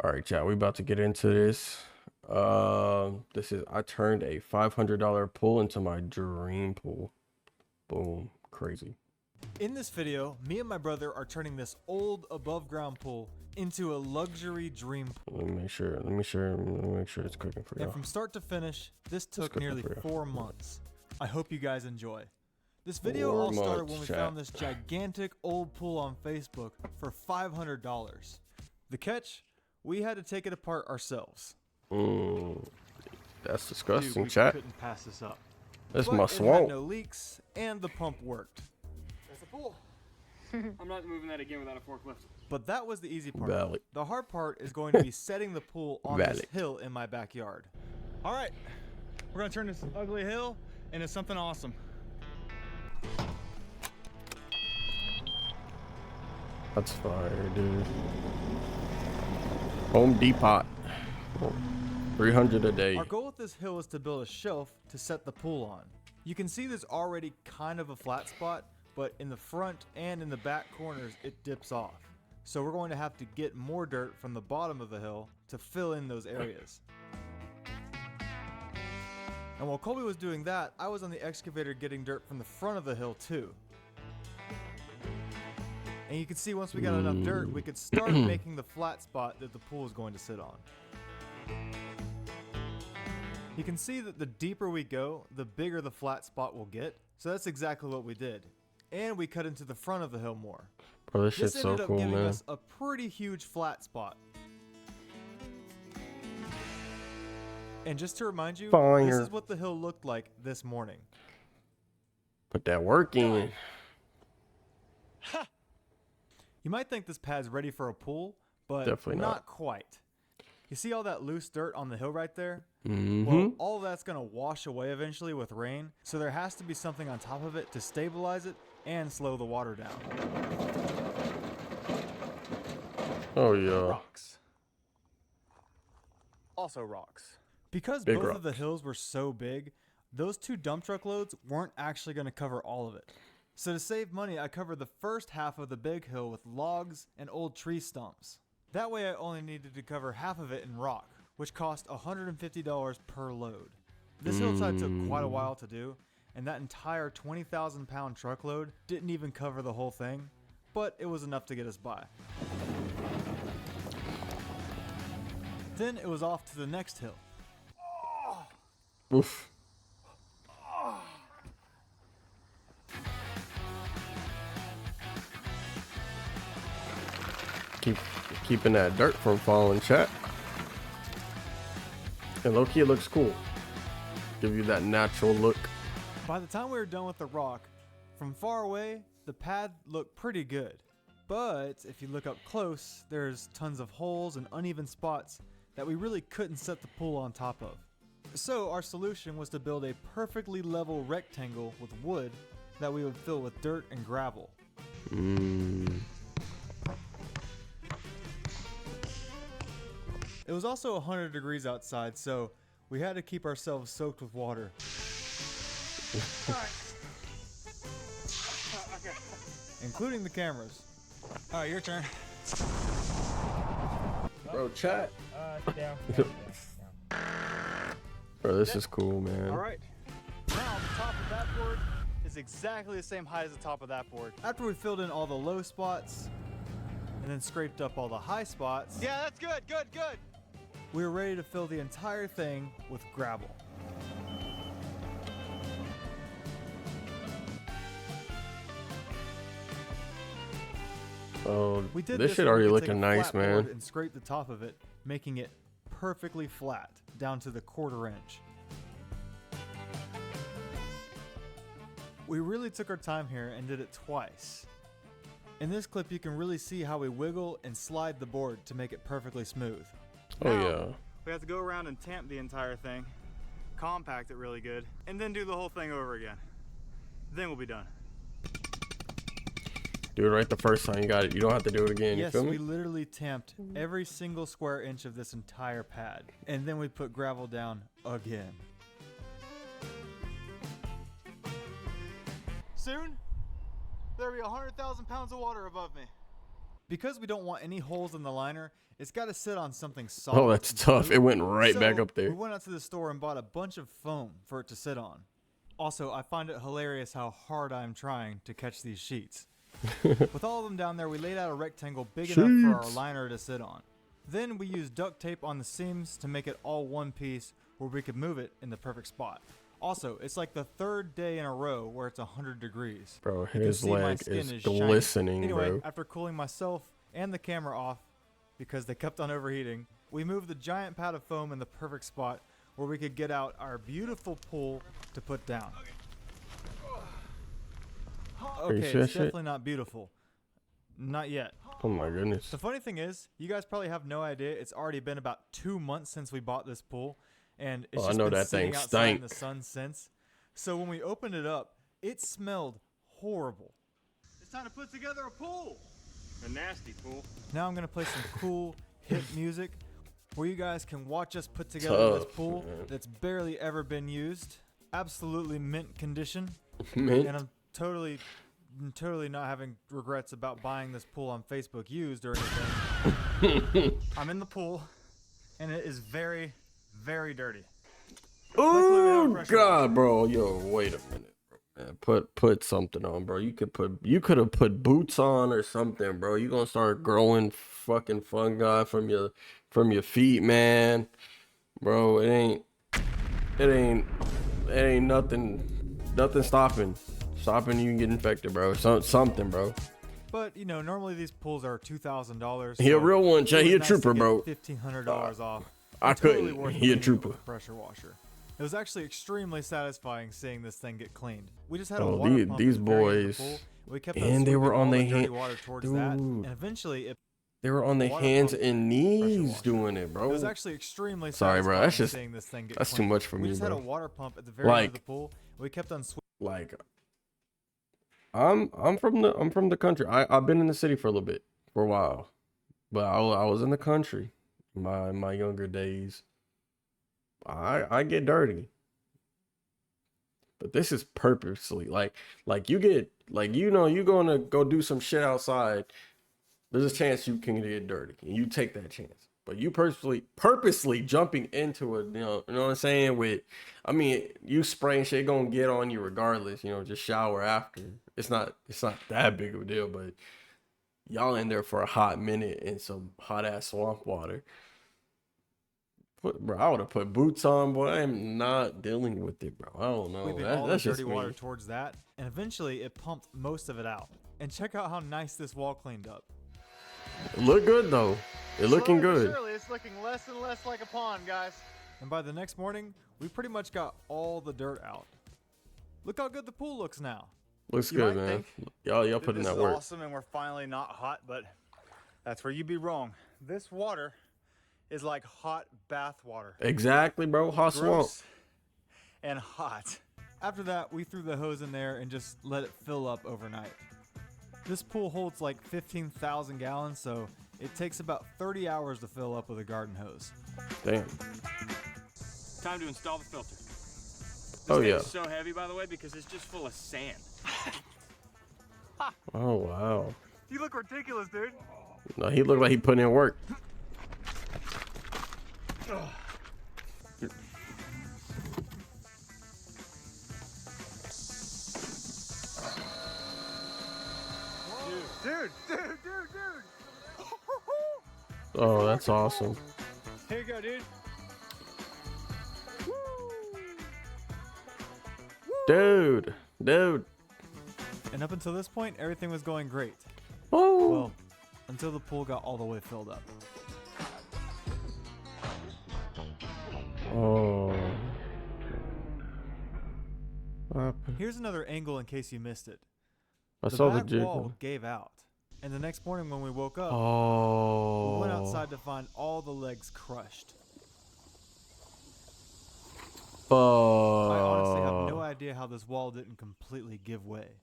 All right, chat, we about to get into this. I turned a $500 pool into my dream pool. Boom, crazy. In this video, me and my brother are turning this old above ground pool into a luxury dream pool. Let me make sure it's cooking for you. And from start to finish, this took nearly 4 months. I hope you guys enjoy. This video all started when we found this gigantic old pool on Facebook for $500. The catch? We had to take it apart ourselves. That's disgusting, Dude, we chat. couldn't pass this up. This But my it swamp. had no leaks, and the pump worked. That's a pool. I'm not moving that again without a forklift. But that was the easy part. Valid. The hard part is going to be setting the pool on this Valid. hill in my backyard. All right, we're gonna turn this ugly hill into something awesome. That's fire, dude. Home Depot. 300 a day. Our goal with this hill is to build a shelf to set the pool on. You can see there's already kind of a flat spot, but in the front and in the back corners it dips off. So we're going to have to get more dirt from the bottom of the hill to fill in those areas. And while Colby was doing that, I was on the excavator getting dirt from the front of the hill too. And you can see once we got enough dirt, we could start making the flat spot that the pool is going to sit on. You can see that the deeper we go, the bigger the flat spot will get. So that's exactly what we did. And we cut into the front of the hill more. Bro, this shit's This so ended up cool, giving man. us a pretty huge flat spot. And just to remind you, Fire. this is what the hill looked like this morning. Put that work in. You might think this pad's ready for a pool, but Definitely not. quite. You see all that loose dirt on the hill right there? Mm-hmm. Well, all of that's going to wash away eventually with rain, so there has to be something on top of it to stabilize it and slow the water down. Oh, yeah. Rocks. Also rocks. Because Big both of the rocks. hills were so big, those 2 dump truck loads weren't actually going to cover all of it. So to save money, I covered the first half of the big hill with logs and old tree stumps. That way I only needed to cover half of it in rock, which cost $150 per load. This hillside took quite a while to do, and that entire 20,000 pound truckload didn't even cover the whole thing, but it was enough to get us by. Then it was off to the next hill. Oof. Keeping that dirt from falling, chat. And low-key, it looks cool. Give you that natural look. By the time we were done with the rock, from far away, the pad looked pretty good. But if you look up close, there's tons of holes and uneven spots that we really couldn't set the pool on top of. So our solution was to build a perfectly level rectangle with wood that we would fill with dirt and gravel. It was also 100 degrees outside, so we had to keep ourselves soaked with water. All right. Okay. Including the cameras. All right, your turn. Bro, chat. Down. Bro, this is cool, man. All right. Now the top of that board is exactly the same height as the top of that board. After we filled in all the low spots and then scraped up all the high spots, Yeah, that's good. Good. we were ready to fill the entire thing with gravel. Oh, We did this so shit we already could looking take a nice, flat board man. And scrape the top of it, making it perfectly flat down to the 1/4 inch. We really took our time here and did it twice. In this clip, you can really see how we wiggle and slide the board to make it perfectly smooth. Oh, Now, yeah. We have to go around and tamp the entire thing, compact it really good, and then do the whole thing over again. Then we'll be done. Do it right the first time you got it. You don't have to do it again. Yes, you feel we me? literally tamped every single square inch of this entire pad, and then we put gravel down again. Soon, there'll be 100,000 pounds of water above me. Because we don't want any holes in the liner, it's got to sit on something solid. Oh, that's and tough. smooth. It went right So, back up We there. went out to the store and bought a bunch of foam for it to sit on. Also, I find it hilarious how hard I'm trying to catch these sheets. With all of them down there, we laid out a rectangle big enough for our Sheets. liner to sit on. Then we used duct tape on the seams to make it all one piece where we could move it in the perfect spot. Also, it's like the third day in a row where it's 100 degrees. Bro, You can his see my leg skin is shiny. glistening, Anyway, bro. after cooling myself and the camera off because they kept on overheating, we moved the giant pad of foam in the perfect spot where we could get out our beautiful pool to put down. you Okay, sure it's shit? definitely not beautiful. Not yet. Oh my goodness. The funny thing is, you guys probably have no idea, it's already been about 2 months since we bought this pool, and it's Oh, I just know been that sitting thing outside in stank. the sun since. So when we opened it up, it smelled horrible. It's time to put together a pool. A nasty pool. Now I'm gonna play some cool, hip music where you guys can watch us put together Tough, this pool man. that's barely ever been used. Absolutely mint condition. Mint. And I'm totally not having regrets about buying this pool on Facebook used or anything. I'm in the pool, and it is very, very dirty. Luckily, we have a Oh pressure God, bro. Yo, wait a minute, bro. Man, put something on, bro. You could have put boots on or something, bro. You gonna start growing fucking fungi from your feet, man. Bro, it ain't nothing stopping you get infected, bro. Something, bro. But you know, normally these pools are $2,000. He a real one, Jay. He a nice trooper, to bro. get $1,500 off. I Totally couldn't. worth He a cleaning it trooper. with a pressure washer. It was actually extremely satisfying seeing this thing get cleaned. We just had a Oh, water these- pump these at the very end of the boys. pool. We kept on And they were sweeping on all their the dirty hand- water towards that, Dude. and eventually it They were on their Water hands pump and pressure knees washer. doing it, bro. It was actually extremely Sorry, bro. That's satisfying just- seeing this thing get that's too cleaned. much for We me, just had a bro. water pump at the very end of the Like- pool. We kept on Like, I'm from the country. I've been in the city for a little bit, for a while, but I was in the country, my younger days. I get dirty, but this is purposely like you get you're gonna go do some shit outside. There's a chance you can get dirty, and you take that chance. But you purposely jumping into it, you know what I'm saying? You spraying shit gonna get on you regardless. Just shower after. It's not that big of a deal. But y'all in there for a hot minute in some hot ass swamp water. Bro, I would have put boots on, boy. I am not dealing with it, bro. I don't know. sweeping all the That's just dirty water me. towards that, and eventually it pumped most of it out. And check out how nice this wall cleaned up. It look good though. It looking Slowly but good. surely, it's looking less and less like a pond, guys. And by the next morning, we pretty much got all the dirt out. Look how good the pool looks now. Looks You good, might man. think Y'all putting this that is work. awesome, and we're finally not hot, but that's where you'd be wrong. This water is like hot bath water. Exactly, bro. Hot swamp. Gross and hot. After that, we threw the hose in there and just let it fill up overnight. This pool holds like 15,000 gallons, so it takes about 30 hours to fill up with a garden hose. Damn. Time to install the filter. This Oh, thing yeah. is so heavy, by the way, because it's just full of sand. Oh wow. You look ridiculous, dude. No, he looked like he put in work. Dude. Oh, that's awesome. Here you go, dude. Dude. And up until this point, everything was going great. Oh. Well, until the pool got all the way filled up. Oh. What happened? Here's another angle in case you missed it. I The saw the back jig. wall gave out. And the next morning when we woke up, Oh. we went outside to find all the legs crushed. I honestly have no idea how this wall didn't completely give way.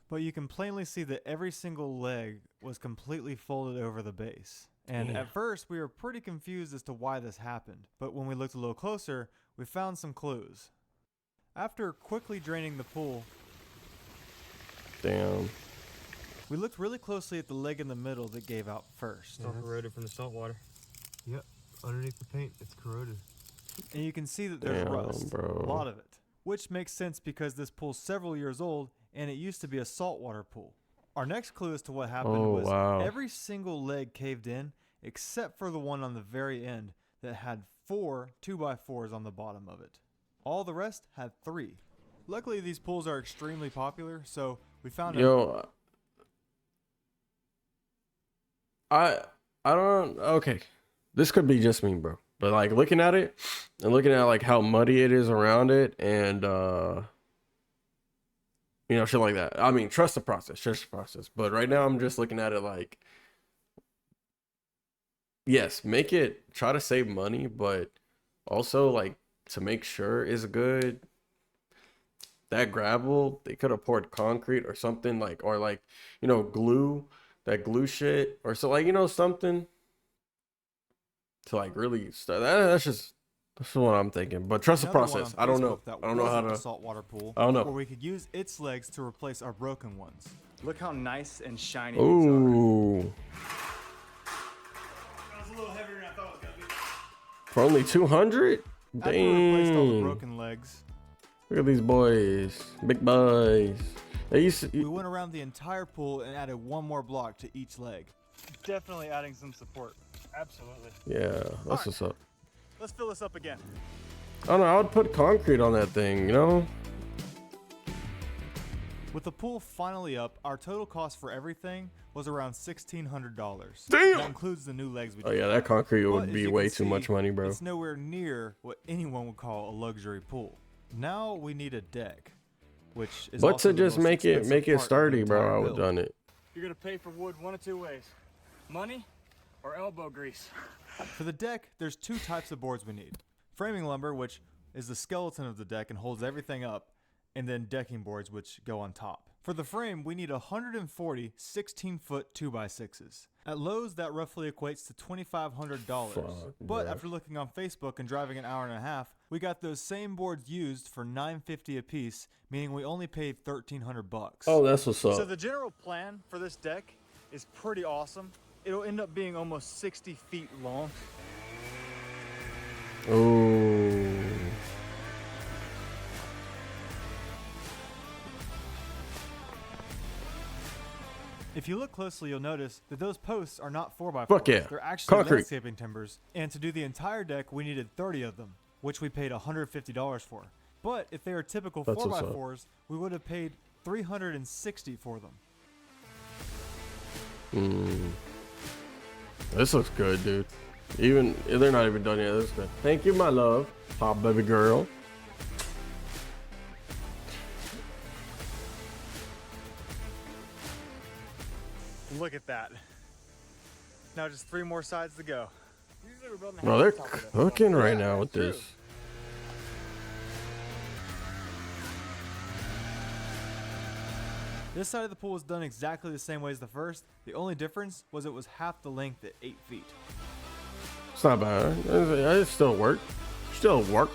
But you can plainly see that every single leg was completely folded over the base. And Damn. at first, we were pretty confused as to why this happened. But when we looked a little closer, we found some clues. After quickly draining the pool, Damn. We looked really closely at the leg in the middle that gave out first. All corroded from the salt water. Yep, underneath the paint, it's corroded. And you can see that there's Damn, rust, bro. a lot of it. Which makes sense because this pool's several years old and it used to be a saltwater pool. Our next clue as to what happened was every single leg caved in except for the one on the very end that had 4 2x4s on the bottom of it. All the rest had 3. Luckily, these pools are extremely popular, so we found Yo, I don't. Okay, this could be just me, bro. But like looking at it and looking at like how muddy it is around it, and you know, shit like that. I mean, trust the process, trust the process. But right now, I'm just looking at it like, yes, make it, try to save money, but also like to make sure it's good. That gravel, they could have poured concrete or something, like, or like, you know, glue, that glue shit, or so, like, you know, something to like really start. That's what I'm thinking. But trust the another one process. on I don't know. Facebook that I don't know how wasn't a to. saltwater pool. I don't know. Where we could use its legs to replace our broken ones. Look how nice and shiny these are. Ooh, That was a little heavier than I thought it was gonna be. for only 200. After we replaced all the Dang. broken legs, Look at these boys, big boys. They used we to, went around the entire pool and added one more block to each leg. Definitely adding some support. Absolutely. yeah, that's what's up. Let's fill this up again. I don't know. I would put concrete on that thing, you know. With the pool finally up, our total cost for everything was around $1,600. Damn! That includes the new legs we Oh just yeah, got. that concrete But would as be you way can too much see, money, bro. It's nowhere near what anyone would call a luxury pool. Now we need a deck, which is But also to the just most make it expensive part of the sturdy, bro, entire I would build. done it. You're gonna pay for wood one of 2 ways: money or elbow grease. For the deck, there's 2 types of boards we need. Framing lumber, which is the skeleton of the deck and holds everything up, and then decking boards, which go on top. For the frame, we need 140 16-foot 2x6s. At Lowe's, that roughly equates to $2,500. Fuck, But bruh. after looking on Facebook and driving an hour and a half, we got those same boards used for $950 a piece, meaning we only paid $1,300. Oh, that's what's up. So the general plan for this deck is pretty awesome. It'll end up being almost 60 feet long. Ooh. If you look closely, you'll notice that those posts are not 4x4s. Fuck yeah. They're actually Concrete. landscaping timbers. And to do the entire deck, we needed 30 of them, which we paid $150 for. But if they were typical That's what's up. 4x4s, we would have paid $360 for them. This looks good, dude. Even they're not even done yet. This is good. Thank you, my love, pop baby girl. Look at that. Now just 3 more sides to go. Usually we're building a Bro, house they're on top of this. cooking right Yeah, now with that's this. true. This side of the pool was done exactly the same way as the first. The only difference was it was half the length at 8 feet. It's not bad. It still work. Still work.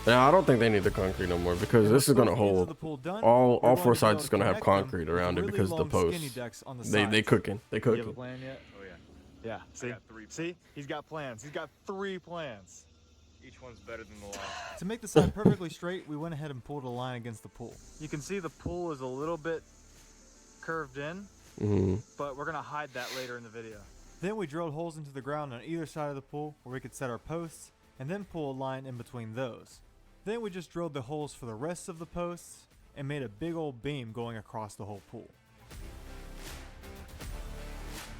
Yeah, I don't think they need the concrete no more because And this with is gonna both ends of hold the pool done, all we're going four to be sides able is to gonna have connect them concrete with around it really because the long, posts. skinny decks on the They sides. cooking. They You have a cooking. plan yet? Oh yeah. Yeah. See? got 3 See? He's got plans. He's got 3 plans. Each one's better than the last. To make the side perfectly straight, we went ahead and pulled a line against the pool. You can see the pool is a little bit curved in, Mhm. but we're gonna hide that later in the video. Then we drilled holes into the ground on either side of the pool where we could set our posts, and then pull a line in between those. Then we just drilled the holes for the rest of the posts and made a big old beam going across the whole pool.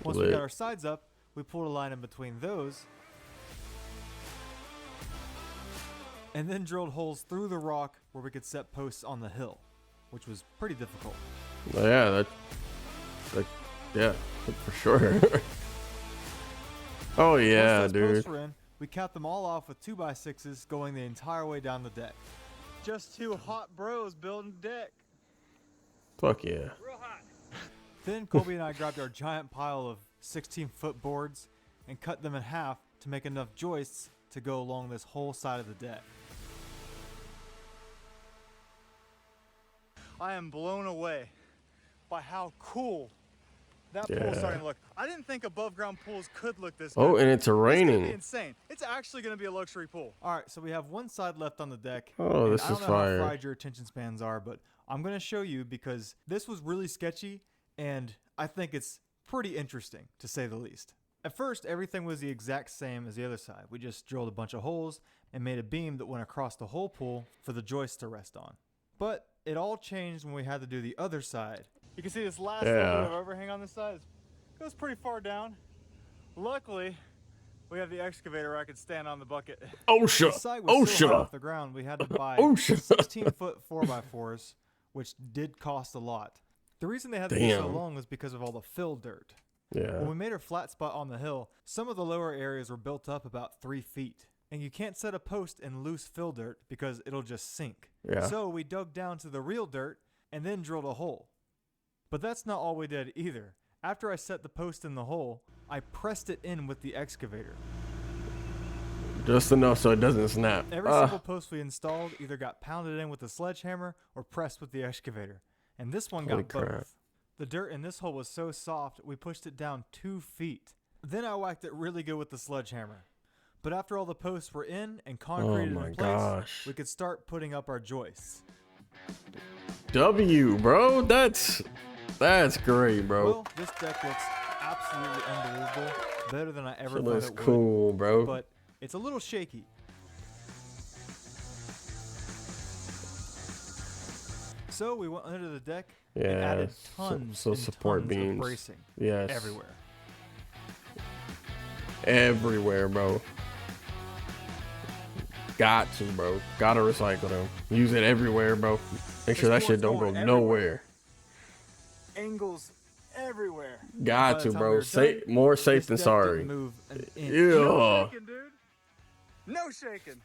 Once we Lit. got our sides up, we pulled a line in between those, and then drilled holes through the rock where we could set posts on the hill, which was pretty difficult. Yeah, yeah, for sure. Oh yeah, Once those dude. posts were in, we capped them all off with 2x6s going the entire way down the deck. Just 2 hot bros building a deck. Fuck yeah. Real hot. Then Colby and I grabbed our giant pile of 16-foot boards and cut them in half to make enough joists to go along this whole side of the deck. I am blown away by how cool that pool's Yeah. starting to look. I didn't think above ground pools could look this Oh, good. and it's It's gonna be raining. insane. It's actually gonna be a luxury pool. All right, so we have one side left on the deck. Oh, and this I don't is know fire. how fried your attention spans are, but I'm going to show you because this was really sketchy, and I think it's pretty interesting, to say the least. At first, everything was the exact same as the other side. We just drilled a bunch of holes and made a beam that went across the whole pool for the joist to rest on. But it all changed when we had to do the other side. You can see this last Yeah. little bit of overhang on this side goes pretty far down. Luckily, we have the excavator where I could stand on the bucket. The OSHA. side was so high OSHA. off the ground, we had to buy OSHA. 16-foot 4x4s, which did cost a lot. The reason they had to be so Damn. long was because of all the fill dirt. Yeah. When we made our flat spot on the hill, some of the lower areas were built up about 3 feet. And you can't set a post in loose fill dirt because it'll just sink. Yeah. So we dug down to the real dirt and then drilled a hole. But that's not all we did either. After I set the post in the hole, I pressed it in with the excavator. Just enough so it doesn't snap. Every single post we installed either got pounded in with a sledgehammer or pressed with the excavator. And this one Holy got crap. both. The dirt in this hole was so soft, we pushed it down 2 feet. Then I whacked it really good with the sledgehammer. But after all the posts were in and concreted my in place, gosh. we could start putting up our joists. W, bro. That's great, bro. Well, this deck looks absolutely unbelievable. Better than I ever It thought looks it cool, bro. would. But it's a little shaky. So we went under the deck and Yeah, added so- tons so and support tons beams. of bracing Yes. everywhere. Everywhere, bro. Got to, bro. Gotta recycle them. Use it everywhere, bro. Make sure that This shit don't board's go going nowhere. Angles everywhere. Got By to, the time bro. we were Say done, more this safe than deck sorry. didn't move an inch. Yeah. Shaking, dude. No shaking.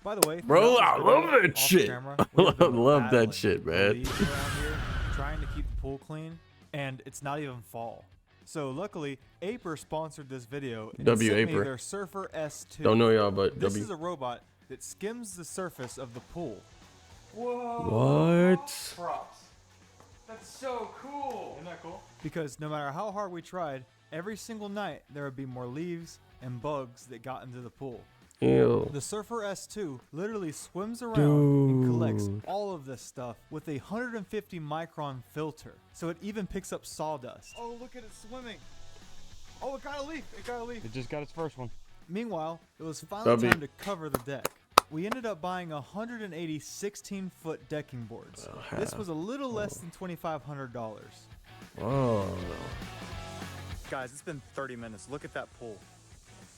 By the way, Bro, throughout I this love video, that off shit. camera, I we have been love that battling shit, the man. leaves around here, trying to keep the pool clean, and it's not even fall. So luckily, Aper sponsored this video and W sent me Aper. their Surfer S2. Don't know y'all, but This W. is a robot that skims the surface of the pool. Whoa. What? Props. That's so cool. Isn't that cool? Because no matter how hard we tried, every single night there would be more leaves and bugs that got into the pool. Ew. The Surfer S2 literally swims around and collects Dude. all of this stuff with a 150 micron filter, so it even picks up sawdust. Oh, look at it swimming. Oh, it got a leaf. It got a leaf. It just got its first one. Meanwhile, it was finally W. time to cover the deck. We ended up buying 180 16-foot decking boards. This was a little less than $2,500. Oh. Guys, it's been 30 minutes. Look at that pool.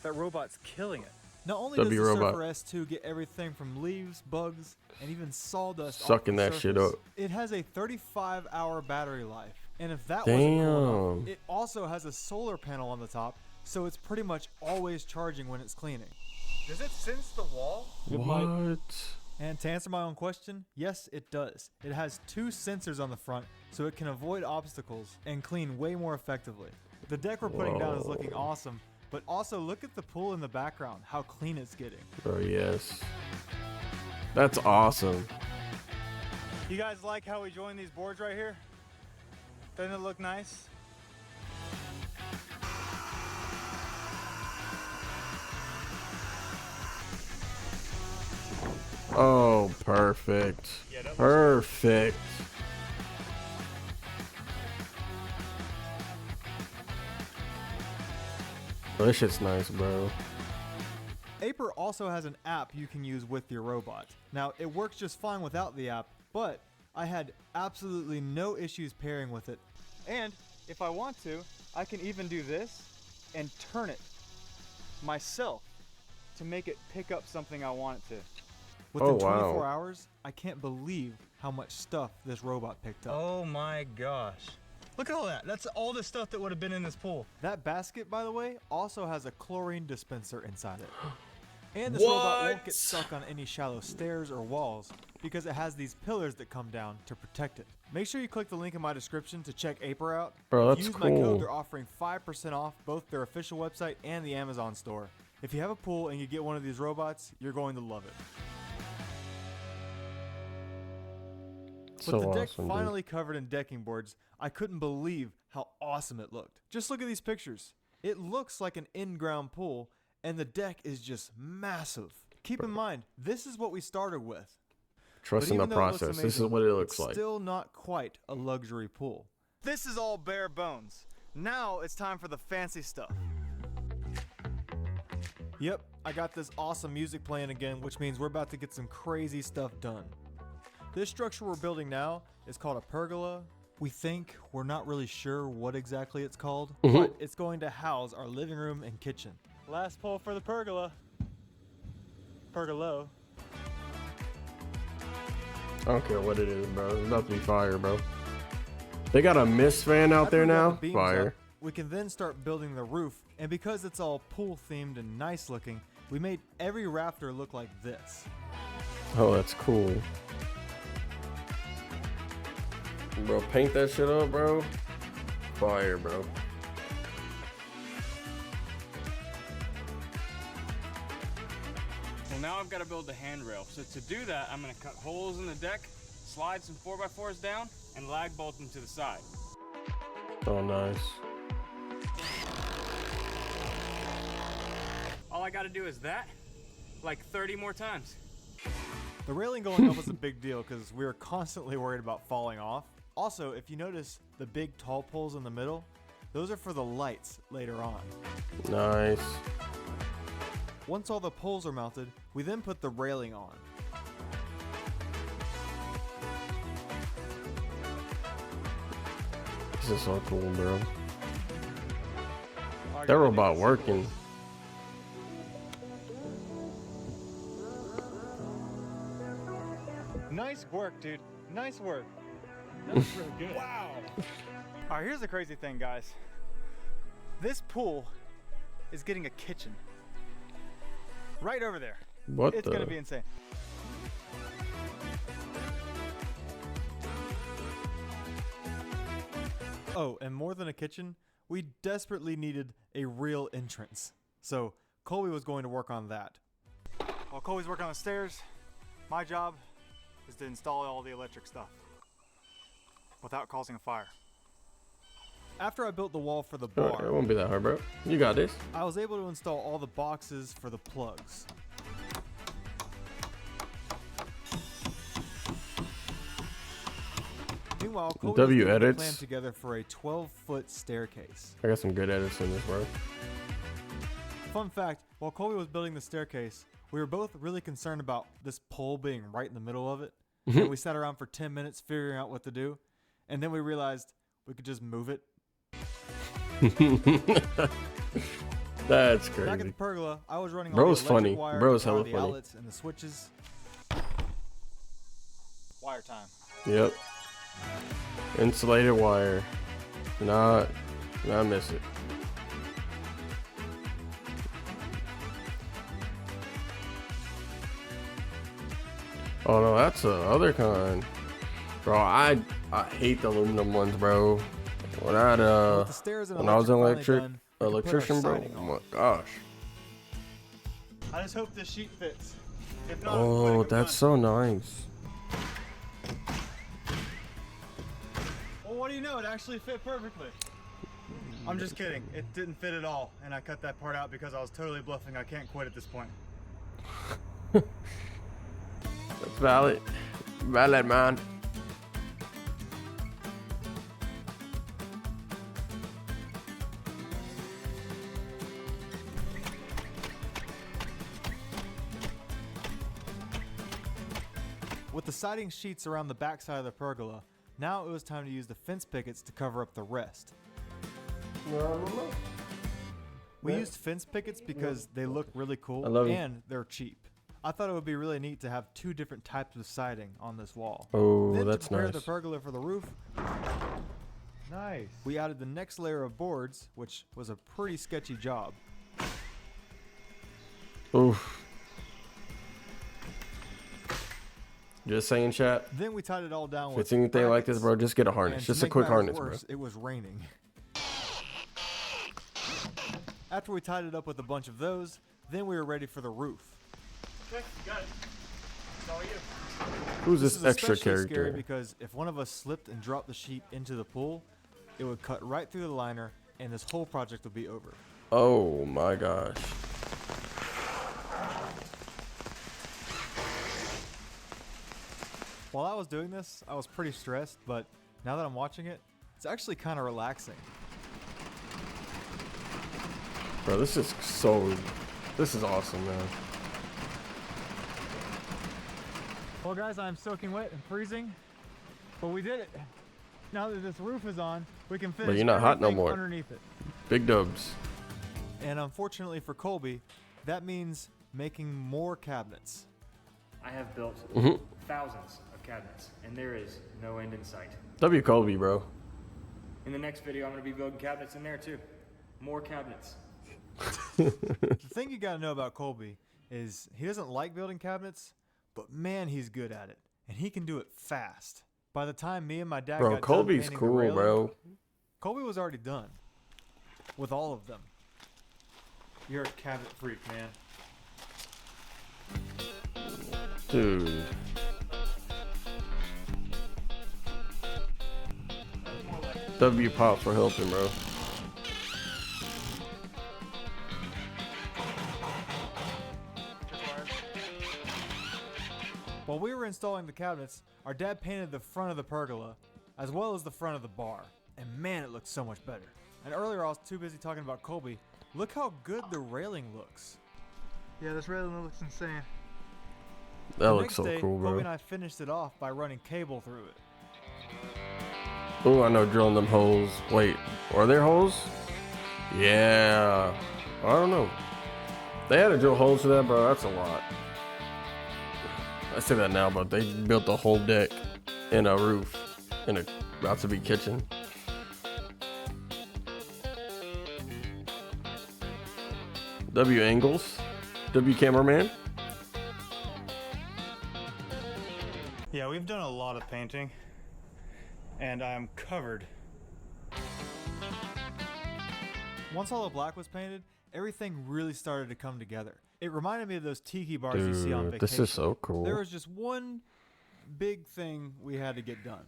That robot's killing it. Not only does the W robot. Surfer S2 get everything from leaves, bugs, and even sawdust off Sucking the that shit surface, up. it has a 35-hour battery life. And if that wasn't cool enough, Damn. it also has a solar panel on the top, so it's pretty much always charging when it's cleaning. Does it sense the wall? What? And to answer my own question, yes, it does. It has 2 sensors on the front, so it can avoid obstacles and clean way more effectively. The deck we're putting down is looking awesome, but also look at the pool in the background, how clean it's getting. Oh, yes. That's awesome. You guys like how we joined these boards right here? Doesn't it look nice? Oh, perfect. Yeah, that looks Perfect. Oh, this shit's nice, bro. Aper also has an app you can use with your robot. Now, it works just fine without the app, but I had absolutely no issues pairing with it. And if I want to, I can even do this and turn it myself to make it pick up something I want it to. Within Oh, wow. 24 hours, I can't believe how much stuff this robot picked up. Oh my gosh. Look at all that. That's all the stuff that would have been in this pool. That basket, by the way, also has a chlorine dispenser inside it. And this robot won't What? get stuck on any shallow stairs or walls because it has these pillars that come down to protect it. Make sure you click the link in my description to check Aper out. Bro, If that's you use my code, cool. they're offering 5% off both their official website and the Amazon store. If you have a pool and you get one of these robots, you're going to love it. So With the deck awesome, dude. finally covered in decking boards, I couldn't believe how awesome it looked. Just look at these pictures. It looks like an in-ground pool, and the deck is just massive. Keep in mind, this is what we started with. Trust But in the even though it looks process. This is amazing, what it looks it's like. still not quite a luxury pool. This is all bare bones. Now it's time for the fancy stuff. Yep, I got this awesome music playing again, which means we're about to get some crazy stuff done. This structure we're building now is called a pergola. We think, we're not really sure what exactly it's called, but it's going to house our living room and kitchen. Last pull for the pergola. Pergolo. I don't care what it is, bro. It's about to be fire, bro. They got a mist fan out After there we got now. the beams Fire. up, we can then start building the roof, and because it's all pool themed and nice looking, we made every rafter look like this. Oh, that's cool. Bro, paint that shit up, bro. Fire, bro. Well, now I've got to build the handrail. So to do that, I'm going to cut holes in the deck, slide some 4x4s down, and lag bolt them to the side. Oh, nice. All I got to do is that, like 30 more times. The railing going up was a big deal because we were constantly worried about falling off. Also, if you notice the big tall poles in the middle, those are for the lights later on. Nice. Once all the poles are mounted, we then put the railing on. This is so cool, bro. All I That gotta do robot is working. Nice work, dude. Nice work. That was really good. Wow. All right, here's the crazy thing, guys. This pool is getting a kitchen. Right over there. What It's the? gonna be insane. Oh, and more than a kitchen, we desperately needed a real entrance. So Colby was going to work on that. While Colby's working on the stairs, my job is to install all the electric stuff without causing a fire. After I built the wall for the Oh, bar, it won't be that hard, bro. You got this. I was able to install all the boxes for the plugs. Meanwhile, Colby W was getting the edits. plan together for a 12-foot staircase. I got some good edits in this, bro. Fun fact, while Colby was building the staircase, we were both really concerned about this pole being right in the middle of it. And we sat around for 10 minutes figuring out what to do. And then we realized we could just move it. That's Back at the crazy. pergola, I was running all Bro's the electric funny. wire Bro's around hella the funny. outlets and the switches. Wire time. Yep. Insulated wire. Not miss it. Oh no, that's the other kind. Bro, I hate the aluminum ones, bro. When I With the stairs and when I was an electric finally done, we could put our electrician, bro. siding Oh on. my gosh. I just hope this sheet fits. If not, Oh, that's so nice. Well, what do you know? It actually fit perfectly. I'm just kidding. It didn't fit at all, and I cut that part out because I was totally bluffing. I can't quit at this point. That's valid. Valid, man. With the siding sheets around the backside of the pergola, now it was time to use the fence pickets to cover up the rest. We used fence pickets because they look really cool I love 'em. and they're cheap. I thought it would be really neat to have two different types of siding on this wall. Oh, Then that's to prepare nice. the pergola for the roof, Nice. we added the next layer of boards, which was a pretty sketchy job. Oof. Just saying, chat. Then we tied it all down If with it's anything like this, brackets. bro, just get a And harness. to Just a make quick matters harness, bro. worse, it was raining. After we tied it up with a bunch of those, then we were ready for the roof. Okay, got it. Who's This this is extra especially scary character? because if one of us slipped and dropped the sheep into the pool, it would cut right through the liner and this whole project would be over. Oh my gosh. While I was doing this, I was pretty stressed, but now that I'm watching it, it's actually kind of relaxing. Bro, this is awesome, man. Well, guys, I'm soaking wet and freezing, but we did it. Now that this roof is on, we can finish you're not hot no everything more. underneath it. Big dubs. And unfortunately for Colby, that means making more cabinets. I have built thousands of cabinets, and there is no end in sight. W Colby, bro. In the next video, I'm going to be building cabinets in there too. More cabinets. The thing you gotta know about Colby is he doesn't like building cabinets, but man, he's good at it. And he can do it fast. By the time me and my dad Bro, got done Colby's painting the cool, railing, bro. Colby was already done. With all of them. You're a cabinet freak, man. Dude. W Pops for helping, bro. While we were installing the cabinets, our dad painted the front of the pergola, as well as the front of the bar. And man, it looks so much better. And earlier I was too busy talking about Colby. Look how good the railing looks. Yeah, this railing looks insane. That The looks next so day, cool, Colby bro. and I finished it off by running cable through it. Oh, I know drilling them holes. Wait, are there holes? Yeah. I don't know. They had to drill holes to that, bro. That's a lot. I say that now, but they built a whole deck and a roof in a about to be kitchen. W angles. W cameraman. Yeah, we've done a lot of painting, and I'm covered. Once all the black was painted, everything really started to come together. It reminded me of those tiki bars you see on Dude, vacation. this is so cool. There was just one big thing we had to get done.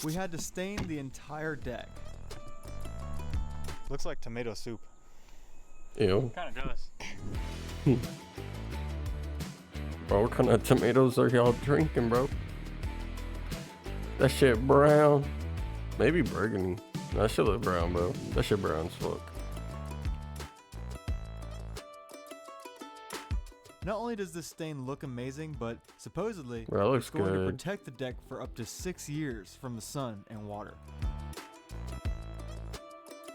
We had to stain the entire deck. Looks like tomato soup. Ew. Kind of does. Bro, what kind of tomatoes are y'all drinking, bro? That shit brown. Maybe burgundy. That shit look brown, bro. That shit brown as fuck. Not only does this stain look amazing, but supposedly Bro, that looks it's going to good. protect the deck for up to 6 years from the sun and water.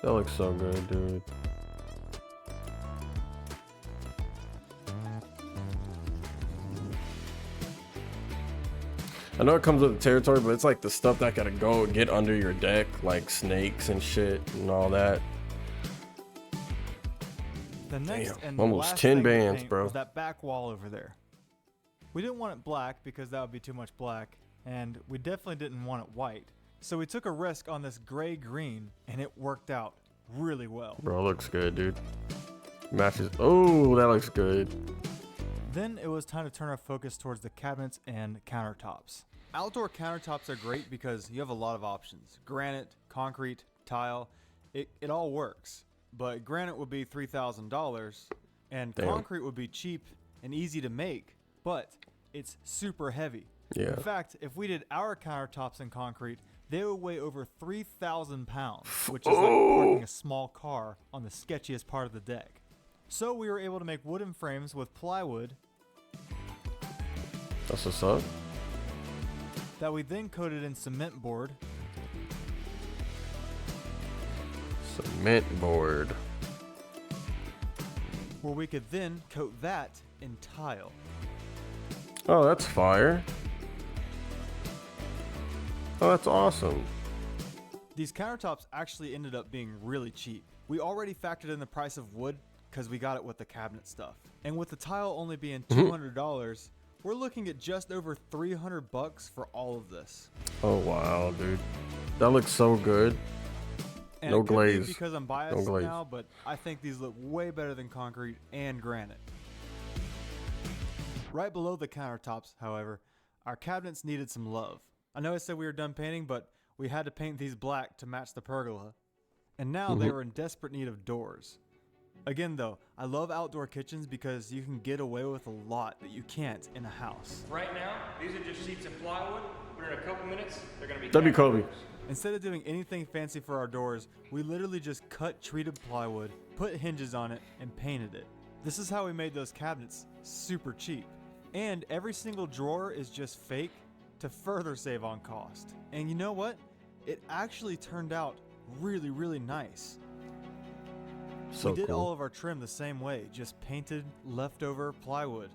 That looks so good, dude. I know it comes with the territory, but it's like the stuff that gotta go get under your deck, like snakes and shit and all that. The next Damn, and almost last 10 thing to bands, paint bro. was that back wall over there. We didn't want it black because that would be too much black, and we definitely didn't want it white. So we took a risk on this gray-green, and it worked out really well. Bro, it looks good, dude. Matches. Oh, that looks good. Then it was time to turn our focus towards the cabinets and countertops. Outdoor countertops are great because you have a lot of options. Granite, concrete, tile, it all works. But granite would be $3,000 and Damn. concrete would be cheap and easy to make, but it's super heavy. Yeah. In fact, if we did our countertops in concrete, they would weigh over 3,000 pounds, which is like parking a small car on the sketchiest part of the deck. So we were able to make wooden frames with plywood That's what's up. that we then coated in cement board, Cement board. where we could then coat that in tile. Oh, that's fire. Oh, that's awesome. These countertops actually ended up being really cheap. We already factored in the price of wood because we got it with the cabinet stuff. And with the tile only being $200, we're looking at just over $300 for all of this. Oh wow, dude, that looks so good. And No it could be glaze. because I'm biased glaze. now, but I think these look way better than concrete and granite. Right below the countertops, however, our cabinets needed some love. I know I said we were done painting, but we had to paint these black to match the pergola. And now they were in desperate need of doors. Again though, I love outdoor kitchens because you can get away with a lot that you can't in a house. Right now, these are just sheets of plywood, but in a couple minutes, they're gonna be That'd be Kobe. Instead of doing anything fancy for our doors, we literally just cut treated plywood, put hinges on it, and painted it. This is how we made those cabinets super cheap. And every single drawer is just fake to further save on cost. And you know what? It actually turned out really, really nice. So we did cool. all of our trim the same way, just painted leftover plywood.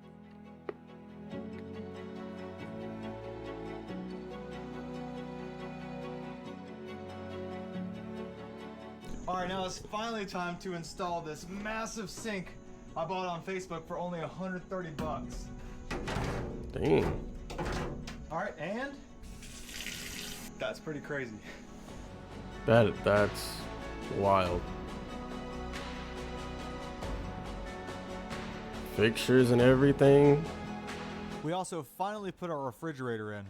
All right, now it's finally time to install this massive sink I bought on Facebook for only 130 bucks. Dang. All right, and that's pretty crazy. That's wild. Fixtures and everything. We also finally put our refrigerator in.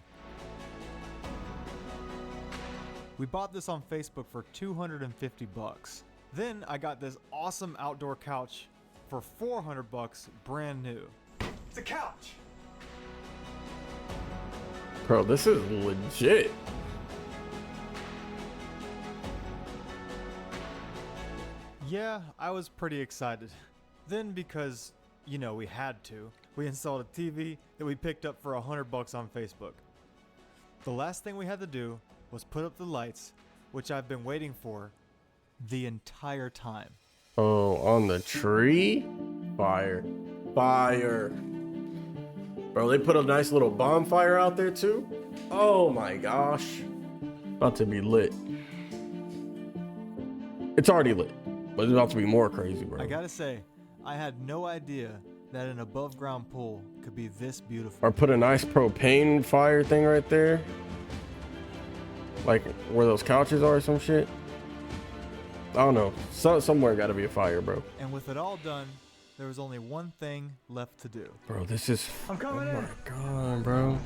We bought this on Facebook for 250 bucks. Then I got this awesome outdoor couch for 400 bucks, brand new. It's a couch. Bro, this is legit. Yeah, I was pretty excited. Then because, you know, we had to, we installed a TV that we picked up for 100 bucks on Facebook. The last thing we had to do was put up the lights, which I've been waiting for the entire time. Oh, on the tree? Fire. Fire. Bro, they put a nice little bonfire out there too? Oh my gosh. About to be lit. It's already lit, but it's about to be more crazy, bro. I gotta say, I had no idea that an above ground pool could be this beautiful. Or put a nice propane fire thing right there. Like where those couches are or some shit. I don't know. Somewhere gotta be a fire, bro. And with it all done, there was only one thing left to do. Bro, this is... I'm coming oh in. my god, bro.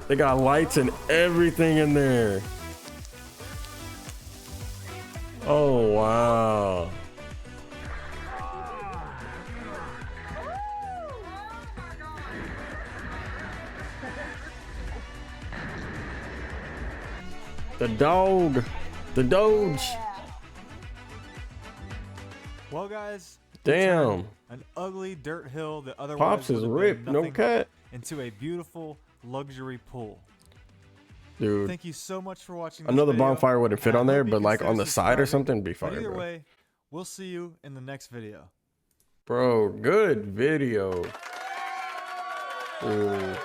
They got lights and everything in there. Oh, wow. The dog. The Doge. Well, guys, we Damn. turned an ugly dirt hill that otherwise Pops is would have been ripped. No nothing cat. into a beautiful luxury pool. Dude. Thank you so much for watching this Another video, bonfire wouldn't fit and I on there, hope you but like consider on the side or subscribing. something, be But fire, either bro. way, we'll see you in the next video. Bro, good video. Ooh.